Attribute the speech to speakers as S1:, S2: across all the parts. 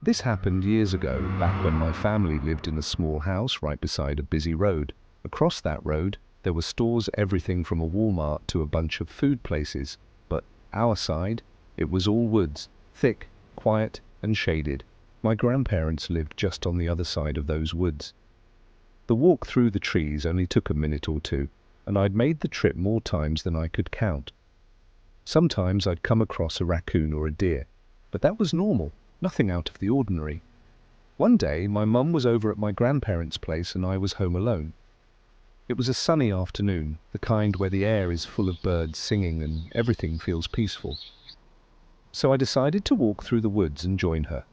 S1: This happened years ago, back when my family lived in a small house right beside a busy road. Across that road, there were stores, everything from a Walmart to a bunch of food places. But our side, it was all woods, thick, quiet, and shaded. My grandparents lived just on the other side of those woods. The walk through the trees only took a minute or two, and I'd made the trip more times than I could count. Sometimes I'd come across a raccoon or a deer, but that was normal, nothing out of the ordinary. One day, my mum was over at my grandparents' place and I was home alone. It was a sunny afternoon, the kind where the air is full of birds singing and everything feels peaceful. So I decided to walk through the woods and join her.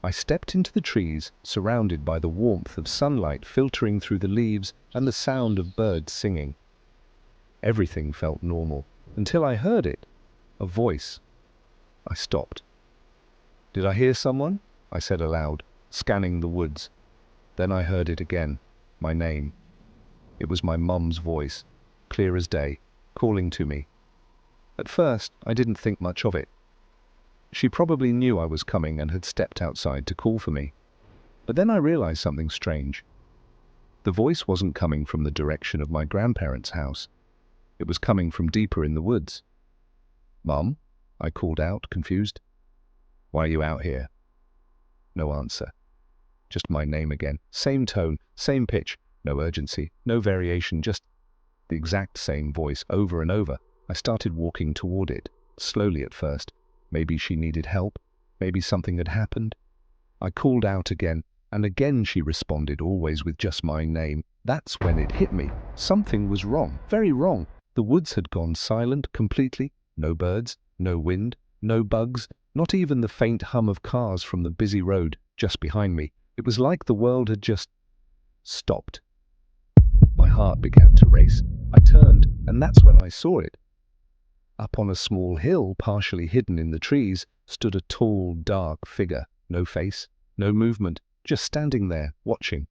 S1: I stepped into the trees, surrounded by the warmth of sunlight filtering through the leaves and the sound of birds singing. Everything felt normal, until I heard it, a voice. I stopped. "Did I hear someone?" I said aloud, scanning the woods. Then I heard it again, my name. It was my mum's voice, clear as day, calling to me. At first, I didn't think much of it. She probably knew I was coming and had stepped outside to call for me. But then I realized something strange. The voice wasn't coming from the direction of my grandparents' house. It was coming from deeper in the woods. "Mum?" I called out, confused. "Why are you out here?" No answer. Just my name again. Same tone, same pitch, no urgency, no variation, just the exact same voice over and over. I started walking toward it, slowly at first. Maybe she needed help. Maybe something had happened. I called out again, and again she responded, always with just my name. That's when it hit me. Something was wrong, very wrong. The woods had gone silent completely. No birds, no wind, no bugs, not even the faint hum of cars from the busy road just behind me. It was like the world had just stopped. My heart began to race. I turned, and that's when I saw it. Up on a small hill, partially hidden in the trees, stood a tall, dark figure. No face, no movement, just standing there, watching.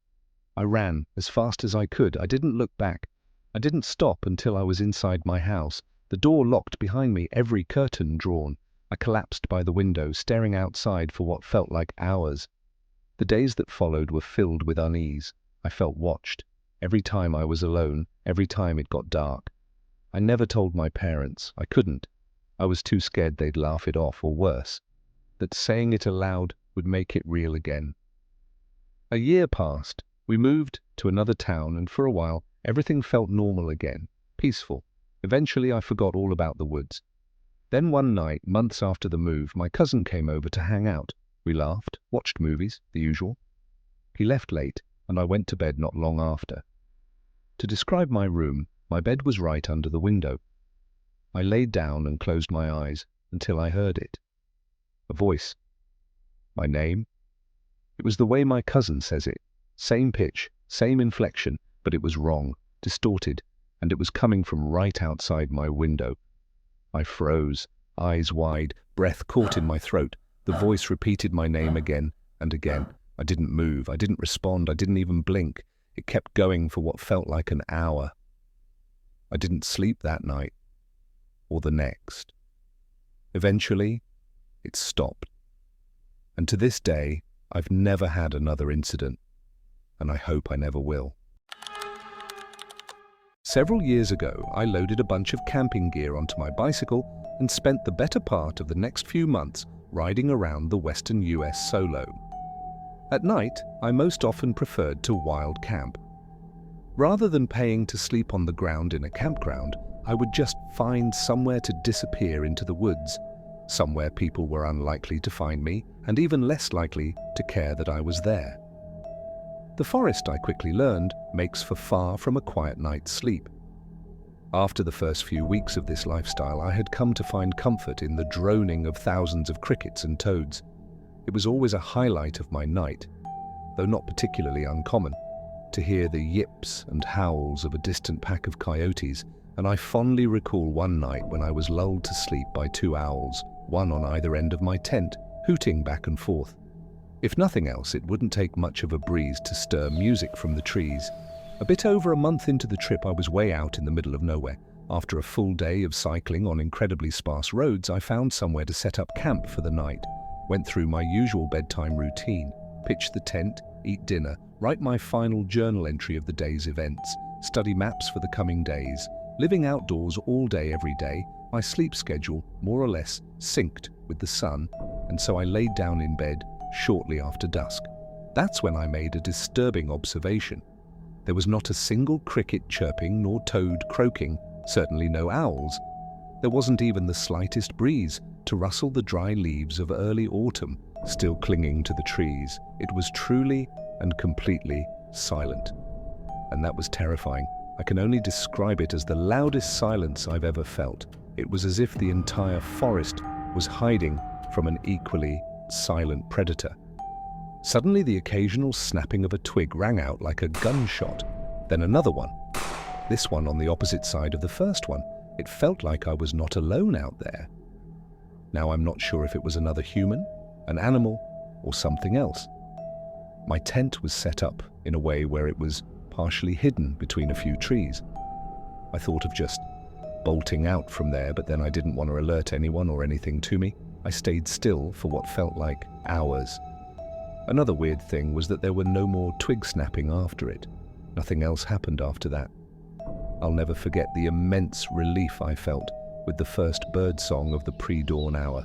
S1: I ran as fast as I could. I didn't look back. I didn't stop until I was inside my house. The door locked behind me, every curtain drawn. I collapsed by the window, staring outside for what felt like hours. The days that followed were filled with unease. I felt watched. Every time I was alone, every time it got dark. I never told my parents. I couldn't. I was too scared they'd laugh it off, or worse, that saying it aloud would make it real again. A year passed. We moved to another town, and for a while, everything felt normal again, peaceful. Eventually, I forgot all about the woods. Then one night, months after the move, my cousin came over to hang out. We laughed, watched movies, the usual. He left late, and I went to bed not long after. To describe my room, my bed was right under the window. I laid down and closed my eyes until I heard it. A voice. My name. It was the way my cousin says it. Same pitch, same inflection, but it was wrong, distorted, and it was coming from right outside my window. I froze, eyes wide, breath caught in my throat. The voice repeated my name again and again. I didn't move, I didn't respond, I didn't even blink. It kept going for what felt like an hour. I didn't sleep that night, or the next. Eventually, it stopped. And to this day, I've never had another incident, and I hope I never will. Several years ago, I loaded a bunch of camping gear onto my bicycle and spent the better part of the next few months riding around the western US solo. At night, I most often preferred to wild camp. Rather than paying to sleep on the ground in a campground, I would just find somewhere to disappear into the woods, somewhere people were unlikely to find me and even less likely to care that I was there. The forest, I quickly learned, makes for far from a quiet night's sleep. After the first few weeks of this lifestyle, I had come to find comfort in the droning of thousands of crickets and toads. It was always a highlight of my night, though not particularly uncommon, to hear the yips and howls of a distant pack of coyotes, and I fondly recall one night when I was lulled to sleep by two owls, one on either end of my tent, hooting back and forth. If nothing else, it wouldn't take much of a breeze to stir music from the trees. A bit over a month into the trip, I was way out in the middle of nowhere. After a full day of cycling on incredibly sparse roads, I found somewhere to set up camp for the night. Went through my usual bedtime routine, pitch the tent, eat dinner, write my final journal entry of the day's events, study maps for the coming days, living outdoors all day every day. My sleep schedule, more or less, synced with the sun, and so I laid down in bed shortly after dusk. That's when I made a disturbing observation. There was not a single cricket chirping nor toad croaking, certainly no owls. There wasn't even the slightest breeze to rustle the dry leaves of early autumn still clinging to the trees. It was truly and completely silent. And that was terrifying. I can only describe it as the loudest silence I've ever felt. It was as if the entire forest was hiding from an equally silent predator. Suddenly, the occasional snapping of a twig rang out like a gunshot, then another one. This one on the opposite side of the first one. It felt like I was not alone out there. Now I'm not sure if it was another human, an animal, or something else. My tent was set up in a way where it was partially hidden between a few trees. I thought of just bolting out from there, but then I didn't want to alert anyone or anything to me. I stayed still for what felt like hours. Another weird thing was that there were no more twig snapping after it. Nothing else happened after that. I'll never forget the immense relief I felt with the first bird song of the pre-dawn hour.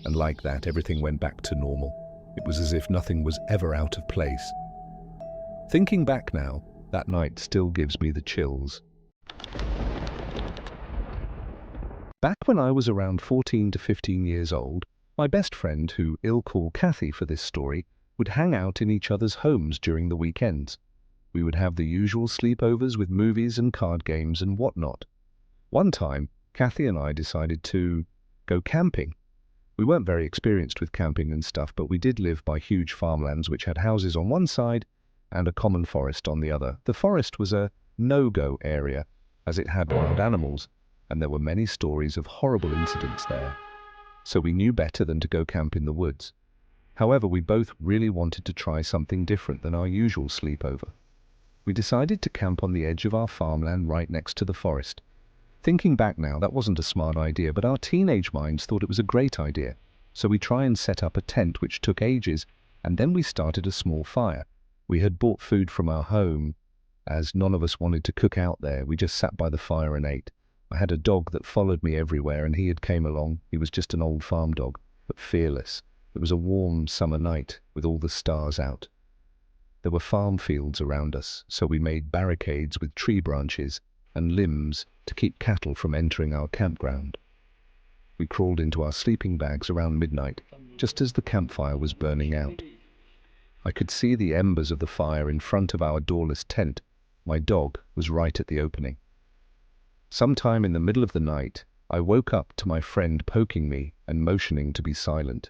S1: And like that, everything went back to normal. It was as if nothing was ever out of place. Thinking back now, that night still gives me the chills. Back when I was around 14 to 15 years old, my best friend, who I'll call Kathy for this story, would hang out in each other's homes during the weekends. We would have the usual sleepovers with movies and card games and whatnot. One time, Kathy and I decided to go camping. We weren't very experienced with camping and stuff, but we did live by huge farmlands which had houses on one side and a common forest on the other. The forest was a no-go area, as it had wild animals, and there were many stories of horrible incidents there. So we knew better than to go camp in the woods. However, we both really wanted to try something different than our usual sleepover. We decided to camp on the edge of our farmland right next to the forest. Thinking back now, that wasn't a smart idea, but our teenage minds thought it was a great idea. So we tried and set up a tent, which took ages, and then we started a small fire. We had bought food from our home, as none of us wanted to cook out there. We just sat by the fire and ate. I had a dog that followed me everywhere, and he had came along. He was just an old farm dog, but fearless. It was a warm summer night with all the stars out. There were farm fields around us, so we made barricades with tree branches and limbs to keep cattle from entering our campground. We crawled into our sleeping bags around midnight, just as the campfire was burning out. I could see the embers of the fire in front of our doorless tent. My dog was right at the opening. Sometime in the middle of the night, I woke up to my friend poking me and motioning to be silent.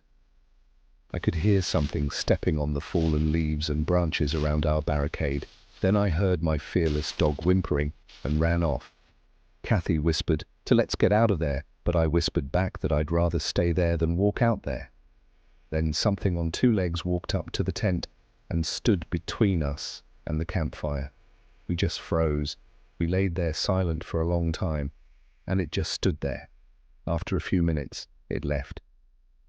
S1: I could hear something stepping on the fallen leaves and branches around our barricade. Then I heard my fearless dog whimpering and ran off. Kathy whispered to let's get out of there, but I whispered back that I'd rather stay there than walk out there. Then something on two legs walked up to the tent and stood between us and the campfire. We just froze. We laid there silent for a long time, and it just stood there. After a few minutes, it left.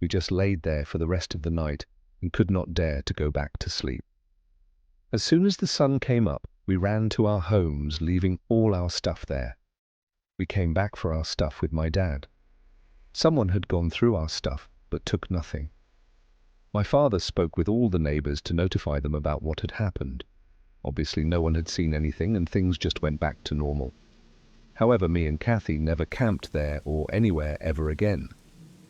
S1: We just laid there for the rest of the night and could not dare to go back to sleep. As soon as the sun came up, we ran to our homes, leaving all our stuff there. We came back for our stuff with my dad. Someone had gone through our stuff, but took nothing. My father spoke with all the neighbors to notify them about what had happened. Obviously, no one had seen anything, and things just went back to normal. However, me and Kathy never camped there or anywhere ever again.